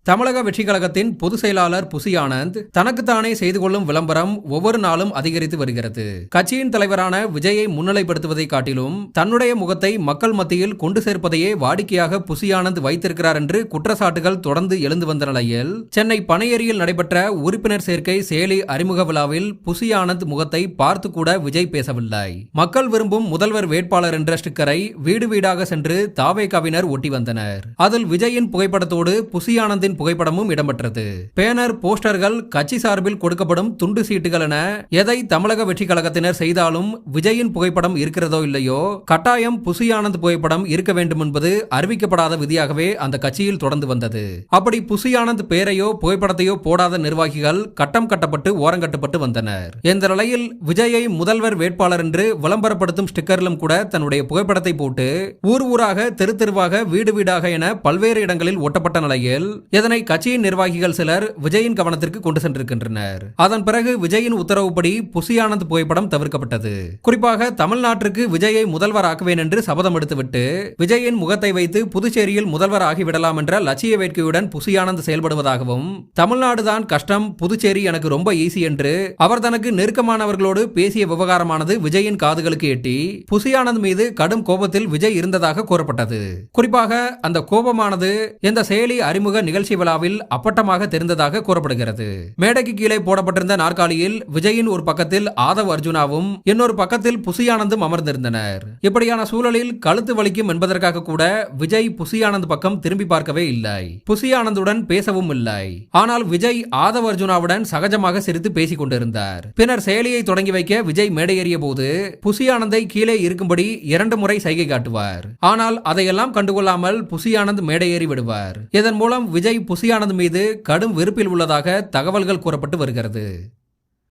தமிழக வெற்றிக் கழகத்தின் பொதுச் செயலாளர் புசி ஆனந்த் தனக்குத்தானே செய்து கொள்ளும் விளம்பரம் ஒவ்வொரு நாளும் அதிகரித்து வருகிறது. கட்சியின் தலைவரான விஜயை முன்னிலைப்படுத்துவதை காட்டிலும் தன்னுடைய முகத்தை மக்கள் மத்தியில் கொண்டு சேர்ப்பதையே வாடிக்கையாக புசி ஆனந்த் வைத்திருக்கிறார் என்று குற்றச்சாட்டுகள் தொடர்ந்து எழுந்து வந்த நிலையில் சென்னை பனையேரியில் நடைபெற்ற உறுப்பினர் சேர்க்கை செயலி அறிமுக விழாவில் புசி ஆனந்த் முகத்தை பார்த்து கூட விஜய் பேசவில்லை. மக்கள் விரும்பும் முதல்வர் வேட்பாளர் என்ற ஸ்டிக்கரை வீடு வீடாக சென்று தாவேகாவினர் ஒட்டி வந்தனர். அதில் விஜயின் புகைப்படத்தோடு புசி ஆனந்தின் புகைப்படமும் இடம்பெற்றது. பேனர், போஸ்டர்கள், கட்சி சார்பில் கொடுக்கப்படும் துண்டு சீட்டுகள் என எதை தமிழக வெற்றி கழகத்தினர் செய்தாலும் விஜயின் புகைப்படம் இருக்கிறதோ இல்லையோ கட்டாயம் புசி ஆனந்த் புகைப்படம் இருக்க வேண்டும் என்பது அறிவிக்கப்படாத விதியாகவே அந்த கட்சியில் தொடர்ந்து வந்தது. அப்படி புசி ஆனந்த் பெயரையோ புகைப்படத்தையோ போடாத நிர்வாகிகள் கட்டம் கட்டப்பட்டு ஓரங்கட்டப்பட்டு வந்தனர். இந்த நிலையில் விஜயை முதல்வர் வேட்பாளர் என்று விளம்பரப்படுத்தும் ஸ்டிக்கரிலும் கூட தன்னுடைய புகைப்படத்தை போட்டு ஊர் ஊராக, தெரு தெருவாக, வீடு வீடாக என பல்வேறு இடங்களில் ஒட்டப்பட்ட நிலையில் இதனை கட்சியின் நிர்வாகிகள் சிலர் விஜயின் கவனத்திற்கு கொண்டு சென்றிருக்கின்றனர். அதன் பிறகு விஜயின் உத்தரவுப்படி புசி ஆனந்த் புகைப்படம் தவிர்க்கப்பட்டது. குறிப்பாக தமிழ்நாட்டிற்கு விஜயை முதல்வர் ஆக்குவேன் என்று சபதம் எடுத்துவிட்டு விஜயின் முகத்தை வைத்து புதுச்சேரியில் முதல்வர் ஆகிவிடலாம் என்ற லட்சிய வேட்கையுடன் புசி ஆனந்த் செயல்படுவதாகவும், தமிழ்நாடுதான் கஷ்டம், புதுச்சேரி எனக்கு ரொம்ப ஈஸி என்று அவர் தனக்கு நெருக்கமானவர்களோடு பேசிய விவகாரமானது விஜயின் காதுகளுக்கு எட்டி புசி ஆனந்த் மீது கடும் கோபத்தில் விஜய் இருந்ததாக கூறப்பட்டது. குறிப்பாக அந்த கோபமானது இந்த செயலி அறிமுக நிகழ்ச்சி விழாவில் அப்பட்டமாக தெரிந்ததாக கூறப்படுகிறது. மேடைக்கு கீழே போடப்பட்டிருந்த நாற்காலியில் விஜயின் ஒரு பக்கத்தில் ஆதவ் அர்ஜுனாவும் இன்னொரு பக்கத்தில் புசி ஆனந்தும் அமர்ந்திருந்தனர். இப்படியான சூழலில் கழுத்து வலிக்கும் என்பதற்காக கூட விஜய் புசி ஆனந்த் பக்கம் திரும்பி பார்க்கவே இல்லை. புசி ஆனந்துடன் பேசவும் இல்லை. ஆனால் விஜய் ஆதவ் அர்ஜுனாவுடன் சகஜமாக சிரித்து பேசிக் கொண்டிருந்தார். பின்னர் செயலியை தொடங்கி வைக்க விஜய் மேடையேறிய போது புசி ஆனந்தை கீழே இருக்கும்படி 2 முறை சைகை காட்டுவார். ஆனால் அதையெல்லாம் கண்டுகொள்ளாமல் புசி ஆனந்த் மேடையேறி விடுவார். இதன் மூலம் விஜய் புசி ஆனந்த் மீது கடும் வெறுப்பில் உள்ளதாக தகவல்கள் கூறப்பட்டு வருகிறது.